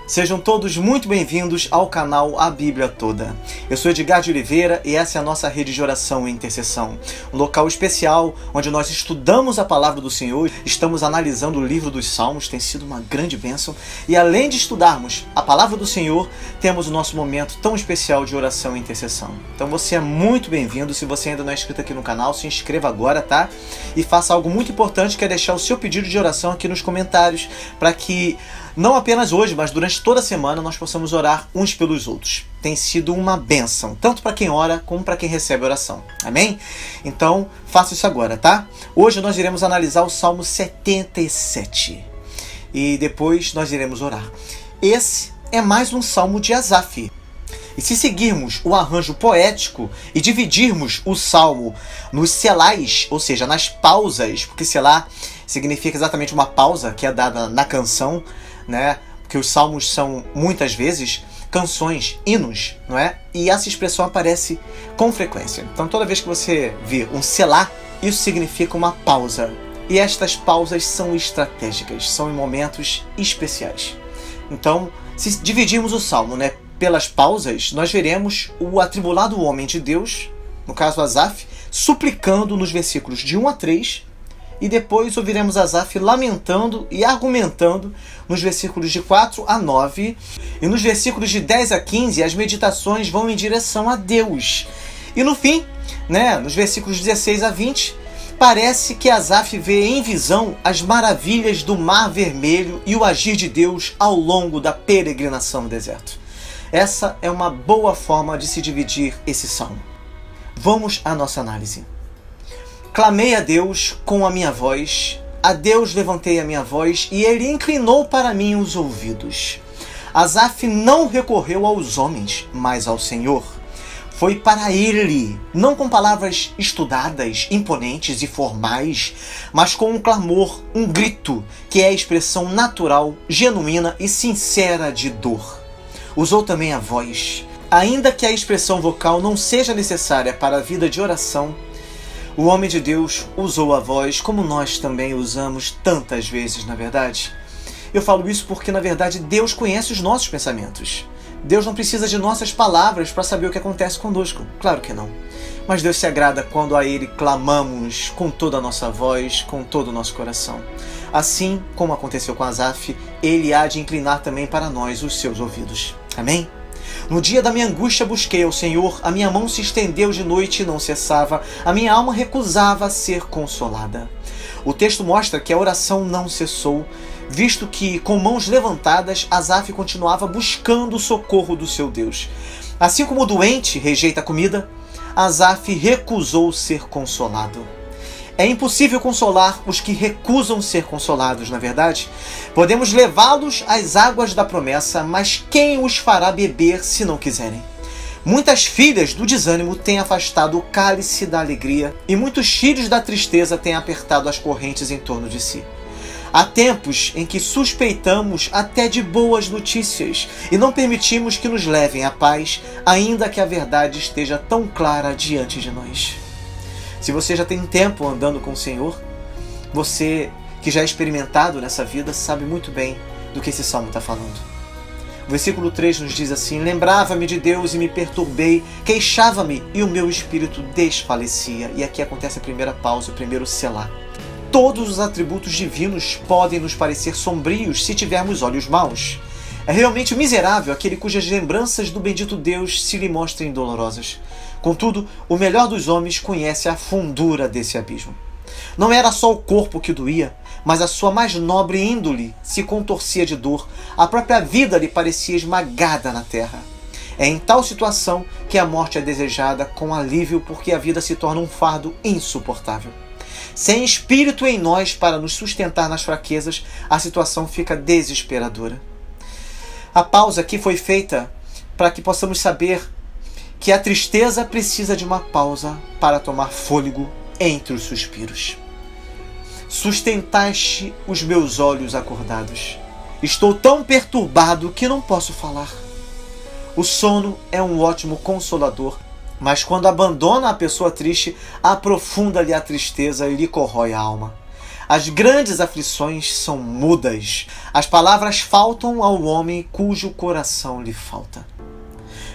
Sejam todos muito bem-vindos ao canal A Bíblia Toda. Eu sou Edgar de Oliveira e essa é a nossa rede de oração e intercessão. Um local especial onde nós estudamos a palavra do Senhor, estamos analisando o livro dos Salmos, tem sido uma grande bênção. E além de estudarmos a palavra do Senhor, temos o nosso momento tão especial de oração e intercessão. Então você é muito bem-vindo. Se você ainda não é inscrito aqui no canal, se inscreva agora, tá? E faça algo muito importante, que é deixar o seu pedido de oração aqui nos comentários, para que não apenas hoje, mas durante toda a semana nós possamos orar uns pelos outros. Tem sido uma bênção, tanto para quem ora como para quem recebe oração. Amém? Então, faça isso agora, tá? Hoje nós iremos analisar o Salmo 77. E depois nós iremos orar. Esse é mais um Salmo de Asaf. E se seguirmos o arranjo poético e dividirmos o Salmo nos selás, ou seja, nas pausas, porque selá significa exatamente uma pausa que é dada na canção, né? Porque os salmos são muitas vezes canções, hinos, não é? E essa expressão aparece com frequência. Então toda vez que você vê um selá, isso significa uma pausa. E estas pausas são estratégicas, são em momentos especiais. Então, se dividirmos o salmo, né, pelas pausas, nós veremos o atribulado homem de Deus, no caso Asaf, suplicando nos versículos de 1 a 3, e depois ouviremos Asaf lamentando e argumentando nos versículos de 4 a 9. E nos versículos de 10 a 15, as meditações vão em direção a Deus. E no fim, né, nos versículos 16 a 20, parece que Asaf vê em visão as maravilhas do Mar Vermelho e o agir de Deus ao longo da peregrinação no deserto. Essa é uma boa forma de se dividir esse salmo. Vamos à nossa análise. Clamei a Deus com a minha voz, a Deus levantei a minha voz, e ele inclinou para mim os ouvidos. Asaf não recorreu aos homens, mas ao Senhor. Foi para ele, não com palavras estudadas, imponentes e formais, mas com um clamor, um grito, que é a expressão natural, genuína e sincera de dor. Usou também a voz. Ainda que a expressão vocal não seja necessária para a vida de oração, o homem de Deus usou a voz, como nós também usamos tantas vezes, na verdade. Eu falo isso porque, na verdade, Deus conhece os nossos pensamentos. Deus não precisa de nossas palavras para saber o que acontece conosco. Claro que não. Mas Deus se agrada quando a Ele clamamos com toda a nossa voz, com todo o nosso coração. Assim como aconteceu com Asaf, Ele há de inclinar também para nós os seus ouvidos. Amém? No dia da minha angústia busquei ao Senhor, a minha mão se estendeu de noite e não cessava, a minha alma recusava ser consolada. O texto mostra que a oração não cessou, visto que, com mãos levantadas, Asaf continuava buscando o socorro do seu Deus. Assim como o doente rejeita a comida, Asaf recusou ser consolado. É impossível consolar os que recusam ser consolados, na verdade. Podemos levá-los às águas da promessa, mas quem os fará beber se não quiserem? Muitas filhas do desânimo têm afastado o cálice da alegria, e muitos filhos da tristeza têm apertado as correntes em torno de si. Há tempos em que suspeitamos até de boas notícias e não permitimos que nos levem à paz, ainda que a verdade esteja tão clara diante de nós. Se você já tem tempo andando com o Senhor, você que já é experimentado nessa vida sabe muito bem do que esse salmo está falando. O versículo 3 nos diz assim: lembrava-me de Deus e me perturbei, queixava-me e o meu espírito desfalecia. E aqui acontece a primeira pausa, o primeiro selá. Todos os atributos divinos podem nos parecer sombrios se tivermos olhos maus. É realmente miserável aquele cujas lembranças do bendito Deus se lhe mostrem dolorosas. Contudo, o melhor dos homens conhece a fundura desse abismo. Não era só o corpo que doía, mas a sua mais nobre índole se contorcia de dor. A própria vida lhe parecia esmagada na terra. É em tal situação que a morte é desejada com alívio, porque a vida se torna um fardo insuportável. Sem espírito em nós para nos sustentar nas fraquezas, a situação fica desesperadora. A pausa aqui foi feita para que possamos saber que a tristeza precisa de uma pausa para tomar fôlego entre os suspiros. Sustentaste os meus olhos acordados. Estou tão perturbado que não posso falar. O sono é um ótimo consolador, mas quando abandona a pessoa triste, aprofunda-lhe a tristeza e lhe corrói a alma. As grandes aflições são mudas. As palavras faltam ao homem cujo coração lhe falta.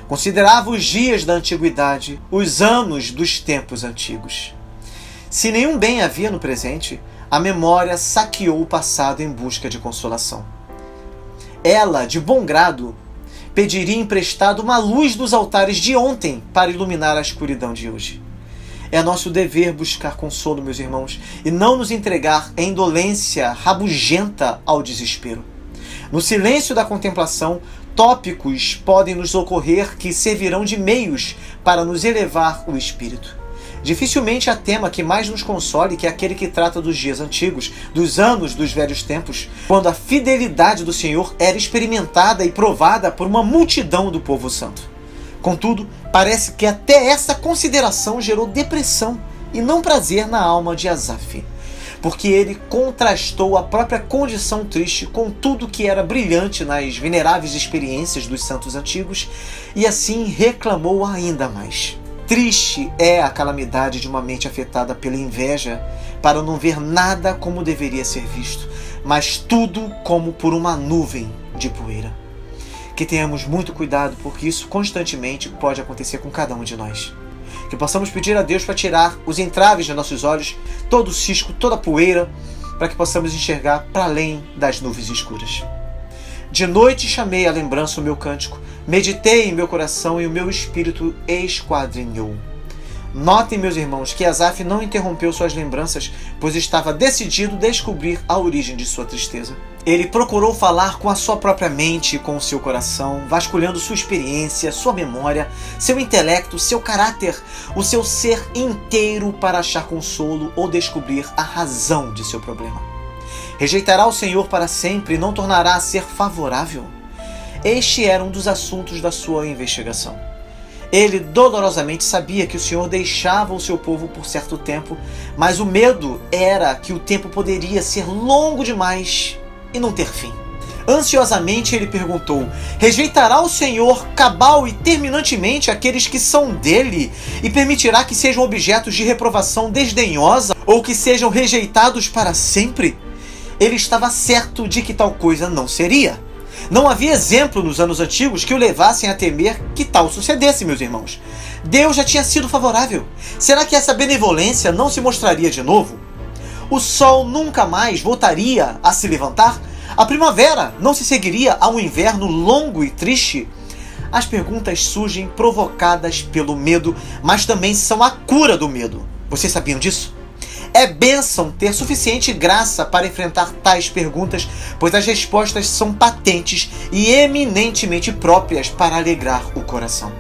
Considerava os dias da antiguidade, os anos dos tempos antigos. Se nenhum bem havia no presente, a memória saqueou o passado em busca de consolação. Ela, de bom grado, pediria emprestado uma luz dos altares de ontem para iluminar a escuridão de hoje. É nosso dever buscar consolo, meus irmãos, e não nos entregar em indolência rabugenta ao desespero. No silêncio da contemplação, tópicos podem nos ocorrer que servirão de meios para nos elevar o espírito. Dificilmente há tema que mais nos console que aquele que trata dos dias antigos, dos anos dos velhos tempos, quando a fidelidade do Senhor era experimentada e provada por uma multidão do povo santo. Contudo, parece que até essa consideração gerou depressão e não prazer na alma de Asaf, porque ele contrastou a própria condição triste com tudo que era brilhante nas veneráveis experiências dos santos antigos e assim reclamou ainda mais. Triste é a calamidade de uma mente afetada pela inveja para não ver nada como deveria ser visto, mas tudo como por uma nuvem de poeira. Que tenhamos muito cuidado, porque isso constantemente pode acontecer com cada um de nós. Que possamos pedir a Deus para tirar os entraves de nossos olhos, todo o cisco, toda a poeira, para que possamos enxergar para além das nuvens escuras. De noite chamei à lembrança o meu cântico, meditei em meu coração e o meu espírito esquadrinhou. Notem, meus irmãos, que Asaf não interrompeu suas lembranças, pois estava decidido a descobrir a origem de sua tristeza. Ele procurou falar com a sua própria mente e com o seu coração, vasculhando sua experiência, sua memória, seu intelecto, seu caráter, o seu ser inteiro para achar consolo ou descobrir a razão de seu problema. Rejeitará o Senhor para sempre e não tornará a ser favorável? Este era um dos assuntos da sua investigação. Ele dolorosamente sabia que o Senhor deixava o seu povo por certo tempo, mas o medo era que o tempo poderia ser longo demais e não ter fim. Ansiosamente ele perguntou: rejeitará o Senhor cabal e terminantemente aqueles que são dele e permitirá que sejam objetos de reprovação desdenhosa ou que sejam rejeitados para sempre? Ele estava certo de que tal coisa não seria. Não havia exemplo nos anos antigos que o levassem a temer que tal sucedesse, meus irmãos. Deus já tinha sido favorável. Será que essa benevolência não se mostraria de novo? O sol nunca mais voltaria a se levantar? A primavera não se seguiria a um inverno longo e triste? As perguntas surgem provocadas pelo medo, mas também são a cura do medo. Vocês sabiam disso? É bênção ter suficiente graça para enfrentar tais perguntas, pois as respostas são patentes e eminentemente próprias para alegrar o coração.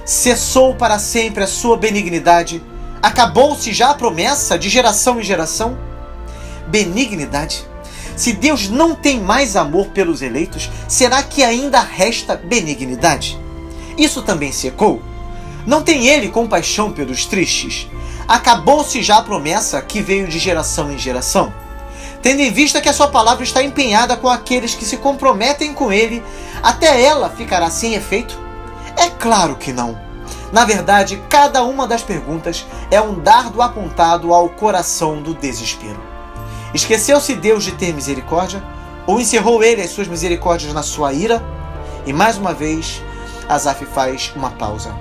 Cessou para sempre a sua benignidade? Acabou-se já a promessa de geração em geração? Benignidade? Se Deus não tem mais amor pelos eleitos, será que ainda resta benignidade? Isso também secou? Não tem Ele compaixão pelos tristes? Acabou-se já a promessa que veio de geração em geração? Tendo em vista que a sua palavra está empenhada com aqueles que se comprometem com Ele, até ela ficará sem efeito? É claro que não. Na verdade, cada uma das perguntas é um dardo apontado ao coração do desespero. Esqueceu-se Deus de ter misericórdia? Ou encerrou Ele as suas misericórdias na sua ira? E mais uma vez, Asaf faz uma pausa.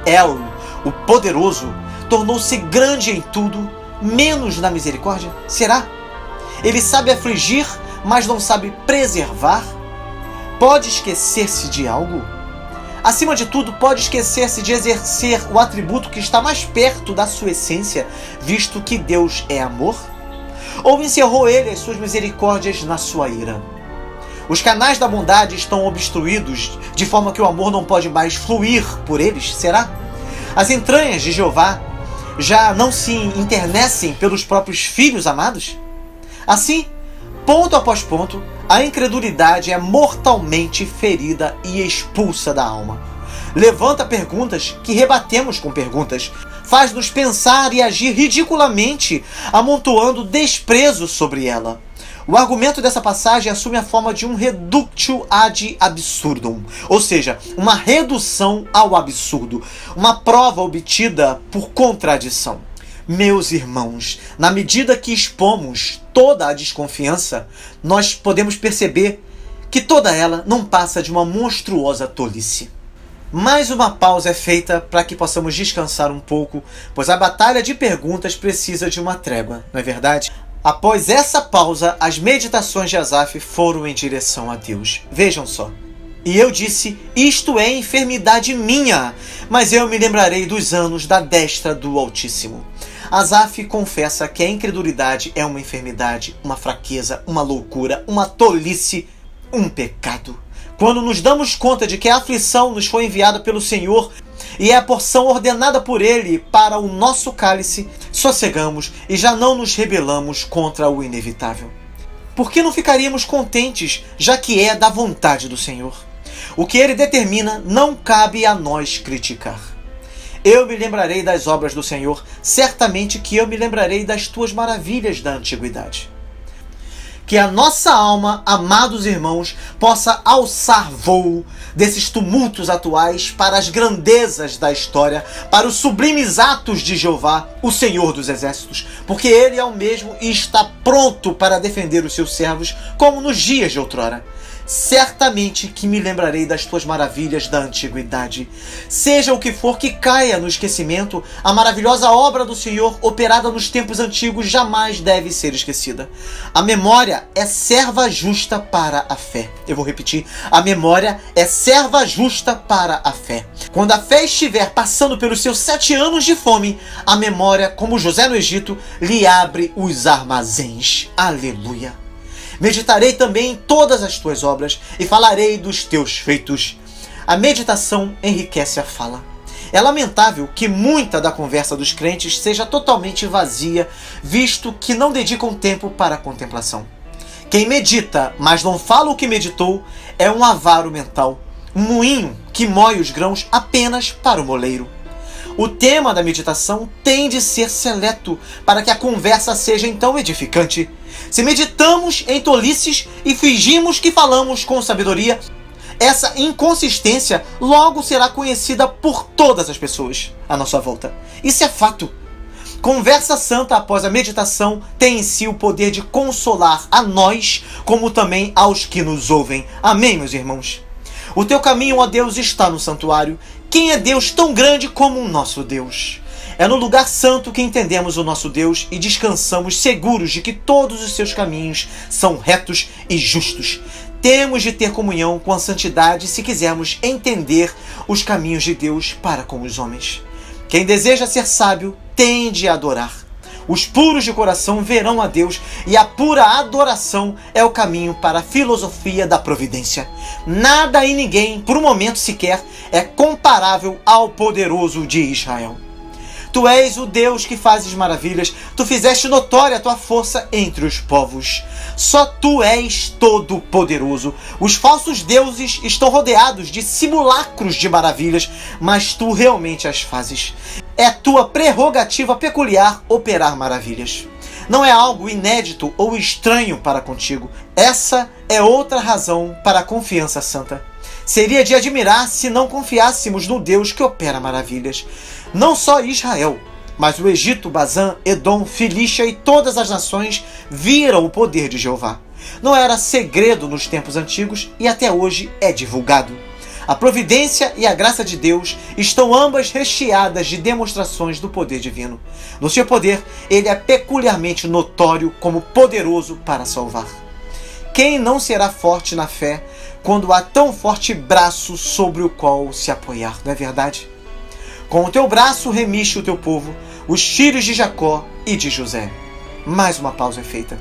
El, o poderoso, tornou-se grande em tudo, menos na misericórdia? Será? Ele sabe afligir, mas não sabe preservar? Pode esquecer-se de algo? Acima de tudo, pode esquecer-se de exercer o atributo que está mais perto da sua essência, visto que Deus é amor? Ou encerrou Ele as suas misericórdias na sua ira? Os canais da bondade estão obstruídos, de forma que o amor não pode mais fluir por eles, será? As entranhas de Jeová já não se internecem pelos próprios filhos amados? Assim, ponto após ponto, a incredulidade é mortalmente ferida e expulsa da alma. Levanta perguntas que rebatemos com perguntas, faz-nos pensar e agir ridiculamente, amontoando desprezo sobre ela. O argumento dessa passagem assume a forma de um reductio ad absurdum, ou seja, uma redução ao absurdo, uma prova obtida por contradição. Meus irmãos, na medida que expomos toda a desconfiança, nós podemos perceber que toda ela não passa de uma monstruosa tolice. Mais uma pausa é feita para que possamos descansar um pouco, pois a batalha de perguntas precisa de uma trégua, não é verdade? Após essa pausa, as meditações de Asaf foram em direção a Deus. Vejam só. E eu disse, isto é enfermidade minha, mas eu me lembrarei dos anos da destra do Altíssimo. Asaf confessa que a incredulidade é uma enfermidade, uma fraqueza, uma loucura, uma tolice, um pecado. Quando nos damos conta de que a aflição nos foi enviada pelo Senhor e é a porção ordenada por Ele para o nosso cálice, sossegamos e já não nos rebelamos contra o inevitável. Por que não ficaríamos contentes, já que é da vontade do Senhor? O que Ele determina não cabe a nós criticar. Eu me lembrarei das obras do Senhor, certamente que eu me lembrarei das tuas maravilhas da antiguidade. Que a nossa alma, amados irmãos, possa alçar voo desses tumultos atuais para as grandezas da história, para os sublimes atos de Jeová, o Senhor dos Exércitos, porque Ele é o mesmo e está pronto para defender os seus servos, como nos dias de outrora. Certamente que me lembrarei das tuas maravilhas da antiguidade. Seja o que for que caia no esquecimento, a maravilhosa obra do Senhor operada nos tempos antigos jamais deve ser esquecida. A memória é serva justa para a fé. Eu vou repetir. A memória é serva justa para a fé. Quando a fé estiver passando pelos seus 7 anos de fome, a memória, como José no Egito, lhe abre os armazéns. Aleluia! Meditarei também em todas as tuas obras e falarei dos teus feitos. A meditação enriquece a fala. É lamentável que muita da conversa dos crentes seja totalmente vazia, visto que não dedicam tempo para a contemplação. Quem medita, mas não fala o que meditou, é um avaro mental, um moinho que moe os grãos apenas para o moleiro. O tema da meditação tem de ser seleto para que a conversa seja então edificante. Se meditamos em tolices e fingimos que falamos com sabedoria, essa inconsistência logo será conhecida por todas as pessoas à nossa volta. Isso é fato. Conversa santa após a meditação tem em si o poder de consolar a nós, como também aos que nos ouvem. Amém, meus irmãos? O teu caminho, ó Deus, está no santuário. Quem é Deus tão grande como o nosso Deus? É no lugar santo que entendemos o nosso Deus e descansamos seguros de que todos os seus caminhos são retos e justos. Temos de ter comunhão com a santidade se quisermos entender os caminhos de Deus para com os homens. Quem deseja ser sábio tem de adorar. Os puros de coração verão a Deus e a pura adoração é o caminho para a filosofia da providência. Nada e ninguém, por um momento sequer, é comparável ao poderoso de Israel. Tu és o Deus que fazes maravilhas, tu fizeste notória a tua força entre os povos. Só tu és todo-poderoso. Os falsos deuses estão rodeados de simulacros de maravilhas, mas tu realmente as fazes. É tua prerrogativa peculiar operar maravilhas. Não é algo inédito ou estranho para contigo. Essa é outra razão para a confiança santa. Seria de admirar se não confiássemos no Deus que opera maravilhas. Não só Israel, mas o Egito, Bazã, Edom, Filístia e todas as nações viram o poder de Jeová. Não era segredo nos tempos antigos e até hoje é divulgado. A providência e a graça de Deus estão ambas recheadas de demonstrações do poder divino. No seu poder, ele é peculiarmente notório como poderoso para salvar. Quem não será forte na fé quando há tão forte braço sobre o qual se apoiar, não é verdade? Com o teu braço remiste o teu povo, os filhos de Jacó e de José. Mais uma pausa é feita.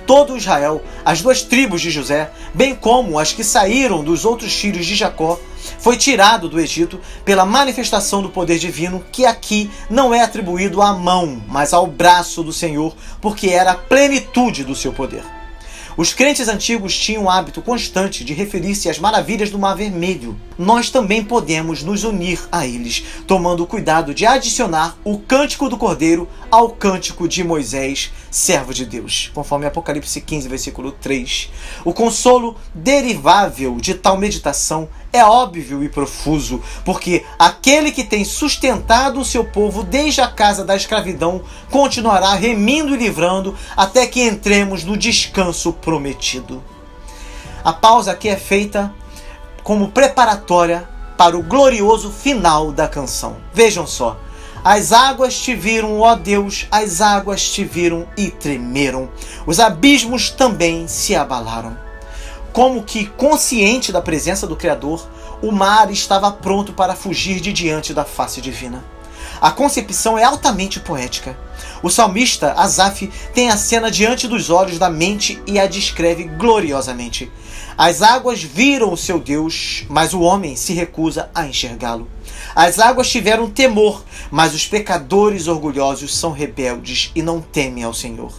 Todo Israel, as 2 tribos de José, bem como as que saíram dos outros filhos de Jacó, foi tirado do Egito pela manifestação do poder divino, que aqui não é atribuído à mão, mas ao braço do Senhor, porque era a plenitude do seu poder. Os crentes antigos tinham o hábito constante de referir-se às maravilhas do Mar Vermelho. Nós também podemos nos unir a eles, tomando o cuidado de adicionar o cântico do Cordeiro ao cântico de Moisés, servo de Deus, conforme Apocalipse 15, versículo 3. O consolo derivável de tal meditação é óbvio e profuso, porque aquele que tem sustentado o seu povo desde a casa da escravidão continuará remindo e livrando até que entremos no descanso prometido. A pausa aqui é feita como preparatória para o glorioso final da canção. Vejam só. As águas te viram, ó Deus, as águas te viram e tremeram. Os abismos também se abalaram. Como que, consciente da presença do Criador, o mar estava pronto para fugir de diante da face divina. A concepção é altamente poética. O salmista Asaf tem a cena diante dos olhos da mente e a descreve gloriosamente. As águas viram o seu Deus, mas o homem se recusa a enxergá-lo. As águas tiveram temor, mas os pecadores orgulhosos são rebeldes e não temem ao Senhor.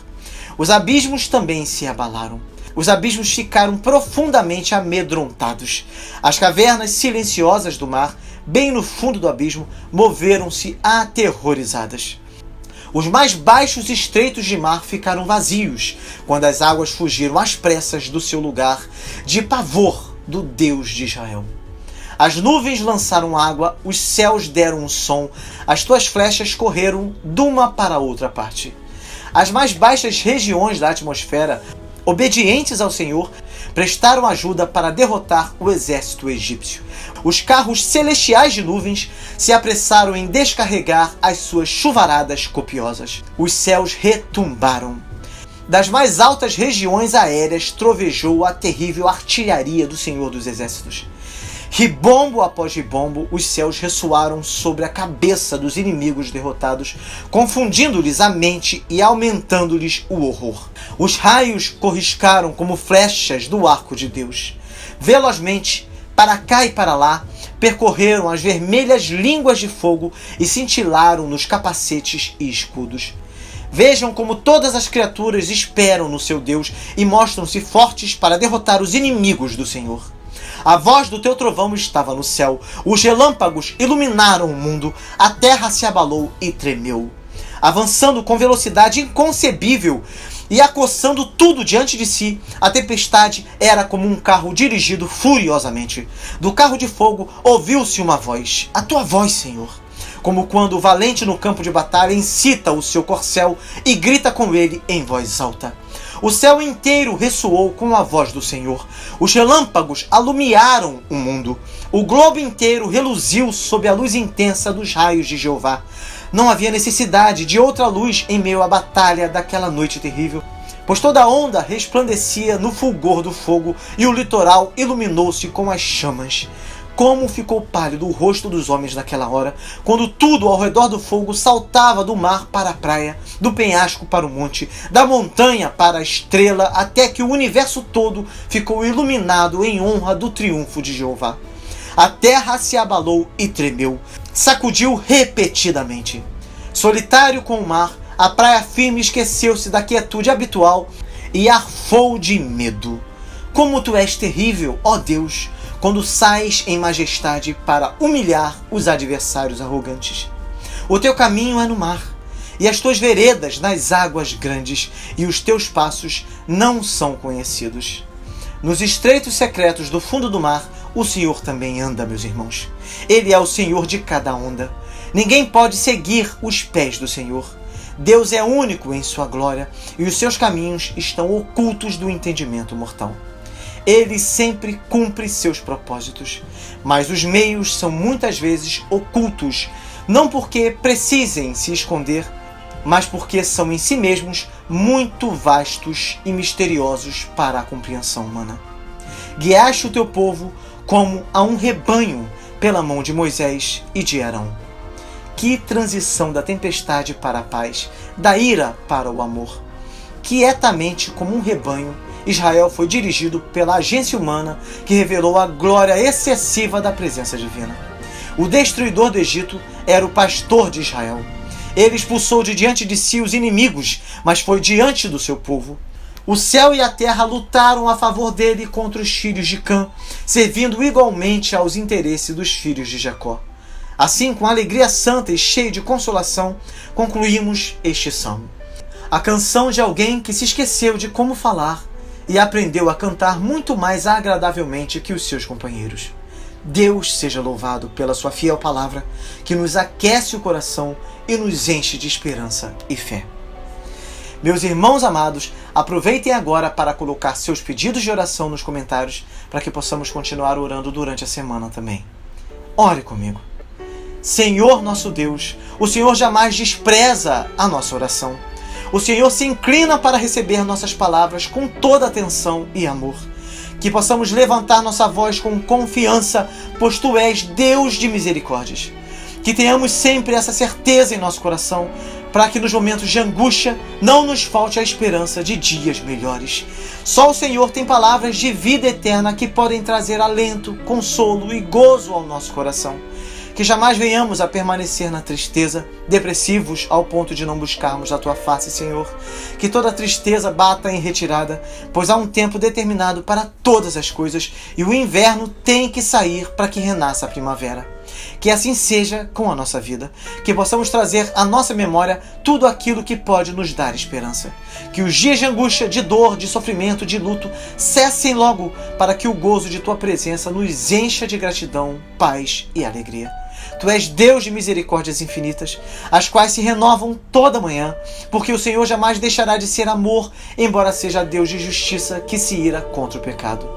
Os abismos também se abalaram. Os abismos ficaram profundamente amedrontados. As cavernas silenciosas do mar, bem no fundo do abismo, moveram-se aterrorizadas. Os mais baixos estreitos de mar ficaram vazios quando as águas fugiram às pressas do seu lugar, de pavor do Deus de Israel. As nuvens lançaram água, os céus deram um som, as tuas flechas correram de uma para outra parte. As mais baixas regiões da atmosfera, obedientes ao Senhor, prestaram ajuda para derrotar o exército egípcio. Os carros celestiais de nuvens se apressaram em descarregar as suas chuvaradas copiosas. Os céus retumbaram. Das mais altas regiões aéreas trovejou a terrível artilharia do Senhor dos Exércitos. Ribombo após ribombo, os céus ressoaram sobre a cabeça dos inimigos derrotados, confundindo-lhes a mente e aumentando-lhes o horror. Os raios corriscaram como flechas do arco de Deus. Velozmente, para cá e para lá, percorreram as vermelhas línguas de fogo e cintilaram nos capacetes e escudos. Vejam como todas as criaturas esperam no seu Deus e mostram-se fortes para derrotar os inimigos do Senhor. A voz do teu trovão estava no céu, os relâmpagos iluminaram o mundo, a terra se abalou e tremeu. Avançando com velocidade inconcebível e acossando tudo diante de si, a tempestade era como um carro dirigido furiosamente. Do carro de fogo ouviu-se uma voz, a tua voz, Senhor. Como quando o valente no campo de batalha incita o seu corcel e grita com ele em voz alta. O céu inteiro ressoou com a voz do Senhor. Os relâmpagos alumiaram o mundo. O globo inteiro reluziu sob a luz intensa dos raios de Jeová. Não havia necessidade de outra luz em meio à batalha daquela noite terrível, pois toda a onda resplandecia no fulgor do fogo e o litoral iluminou-se com as chamas. Como ficou pálido o rosto dos homens naquela hora, quando tudo ao redor do fogo saltava do mar para a praia, do penhasco para o monte, da montanha para a estrela, até que o universo todo ficou iluminado em honra do triunfo de Jeová. A terra se abalou e tremeu, sacudiu repetidamente. Solitário com o mar, a praia firme esqueceu-se da quietude habitual e arfou de medo. Como tu és terrível, ó Deus, quando sais em majestade para humilhar os adversários arrogantes. O teu caminho é no mar, e as tuas veredas nas águas grandes, e os teus passos não são conhecidos. Nos estreitos secretos do fundo do mar, o Senhor também anda, meus irmãos. Ele é o Senhor de cada onda. Ninguém pode seguir os pés do Senhor. Deus é único em sua glória, e os seus caminhos estão ocultos do entendimento mortal. Ele sempre cumpre seus propósitos, mas os meios são muitas vezes ocultos, não porque precisem se esconder, mas porque são em si mesmos muito vastos e misteriosos para a compreensão humana. Guiaste o teu povo como a um rebanho pela mão de Moisés e de Arão. Que transição da tempestade para a paz, da ira para o amor. Quietamente como um rebanho, Israel foi dirigido pela agência humana que revelou a glória excessiva da presença divina. O destruidor do Egito era o pastor de Israel. Ele expulsou de diante de si os inimigos, mas foi diante do seu povo. O céu e a terra lutaram a favor dele contra os filhos de Cã, servindo igualmente aos interesses dos filhos de Jacó. Assim, com alegria santa e cheia de consolação, concluímos este salmo. A canção de alguém que se esqueceu de como falar e aprendeu a cantar muito mais agradavelmente que os seus companheiros. Deus seja louvado pela sua fiel palavra, que nos aquece o coração e nos enche de esperança e fé. Meus irmãos amados, aproveitem agora para colocar seus pedidos de oração nos comentários, para que possamos continuar orando durante a semana também. Ore comigo. Senhor nosso Deus, o Senhor jamais despreza a nossa oração. O Senhor se inclina para receber nossas palavras com toda atenção e amor. Que possamos levantar nossa voz com confiança, pois Tu és Deus de misericórdias. Que tenhamos sempre essa certeza em nosso coração, para que nos momentos de angústia não nos falte a esperança de dias melhores. Só o Senhor tem palavras de vida eterna que podem trazer alento, consolo e gozo ao nosso coração. Que jamais venhamos a permanecer na tristeza, depressivos ao ponto de não buscarmos a Tua face, Senhor. Que toda tristeza bata em retirada, pois há um tempo determinado para todas as coisas e o inverno tem que sair para que renasça a primavera. Que assim seja com a nossa vida, que possamos trazer à nossa memória tudo aquilo que pode nos dar esperança. Que os dias de angústia, de dor, de sofrimento, de luto cessem logo, para que o gozo de Tua presença nos encha de gratidão, paz e alegria. Tu és Deus de misericórdias infinitas, as quais se renovam toda manhã, porque o Senhor jamais deixará de ser amor, embora seja Deus de justiça que se ira contra o pecado.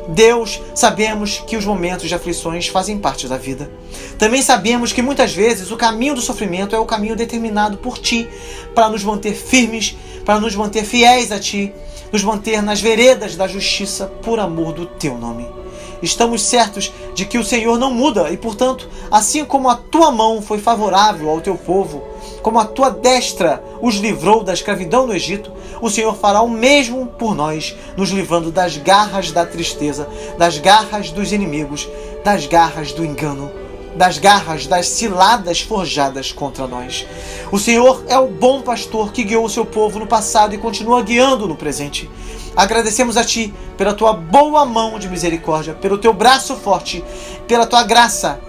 Deus, sabemos que os momentos de aflições fazem parte da vida. Também sabemos que muitas vezes o caminho do sofrimento é o caminho determinado por Ti, para nos manter firmes, para nos manter fiéis a Ti, nos manter nas veredas da justiça por amor do Teu nome. Estamos certos de que o Senhor não muda e, portanto, assim como a Tua mão foi favorável ao Teu povo, como a Tua destra os livrou da escravidão no Egito, o Senhor fará o mesmo por nós, nos livrando das garras da tristeza, das garras dos inimigos, das garras do engano, das garras das ciladas forjadas contra nós. O Senhor é o bom pastor que guiou o seu povo no passado e continua guiando no presente. Agradecemos a Ti pela Tua boa mão de misericórdia, pelo Teu braço forte, pela Tua graça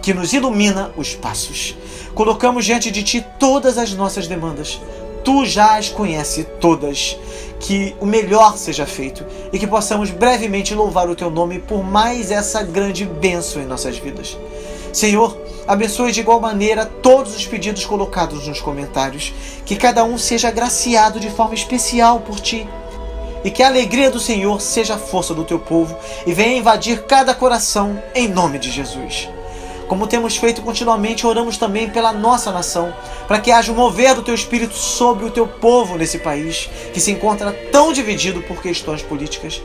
que nos ilumina os passos. Colocamos diante de Ti todas as nossas demandas. Tu já as conheces todas. Que o melhor seja feito e que possamos brevemente louvar o Teu nome por mais essa grande bênção em nossas vidas. Senhor, abençoe de igual maneira todos os pedidos colocados nos comentários, que cada um seja agraciado de forma especial por Ti. E que a alegria do Senhor seja a força do Teu povo e venha invadir cada coração em nome de Jesus. Como temos feito continuamente, oramos também pela nossa nação, para que haja um mover do Teu Espírito sobre o Teu povo nesse país, que se encontra tão dividido por questões políticas.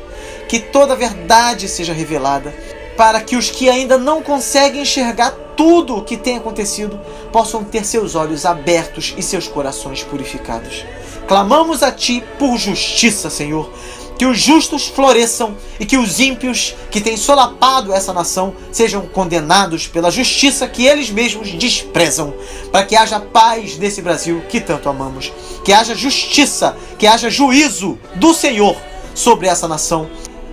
Que toda a verdade seja revelada, para que os que ainda não conseguem enxergar tudo o que tem acontecido possam ter seus olhos abertos e seus corações purificados. Clamamos a Ti por justiça, Senhor. Que os justos floresçam e que os ímpios que têm solapado essa nação sejam condenados pela justiça que eles mesmos desprezam, para que haja paz nesse Brasil que tanto amamos. Que haja justiça, que haja juízo do Senhor sobre essa nação,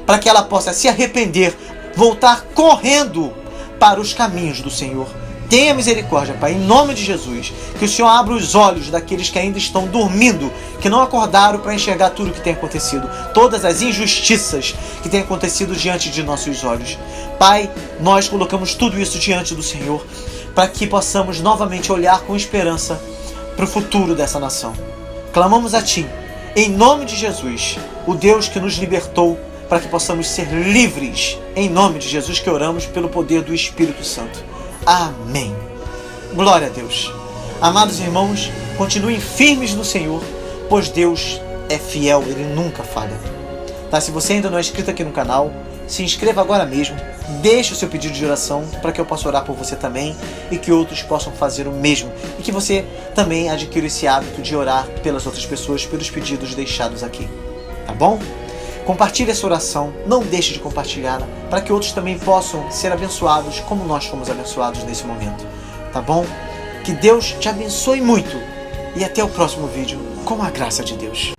para que ela possa se arrepender, voltar correndo para os caminhos do Senhor. Tenha misericórdia, Pai, em nome de Jesus. Que o Senhor abra os olhos daqueles que ainda estão dormindo, que não acordaram para enxergar tudo o que tem acontecido, todas as injustiças que têm acontecido diante de nossos olhos. Pai, nós colocamos tudo isso diante do Senhor, para que possamos novamente olhar com esperança para o futuro dessa nação. Clamamos a Ti, em nome de Jesus, o Deus que nos libertou, para que possamos ser livres. Em nome de Jesus que oramos pelo poder do Espírito Santo. Amém. Glória a Deus. Amados irmãos, continuem firmes no Senhor, pois Deus é fiel, Ele nunca falha. Tá? Se você ainda não é inscrito aqui no canal, se inscreva agora mesmo, deixe o seu pedido de oração para que eu possa orar por você também e que outros possam fazer o mesmo. E que você também adquira esse hábito de orar pelas outras pessoas, pelos pedidos deixados aqui. Tá bom? Compartilhe essa oração, não deixe de compartilhá-la, para que outros também possam ser abençoados como nós fomos abençoados nesse momento. Tá bom? Que Deus te abençoe muito e até o próximo vídeo, com a graça de Deus.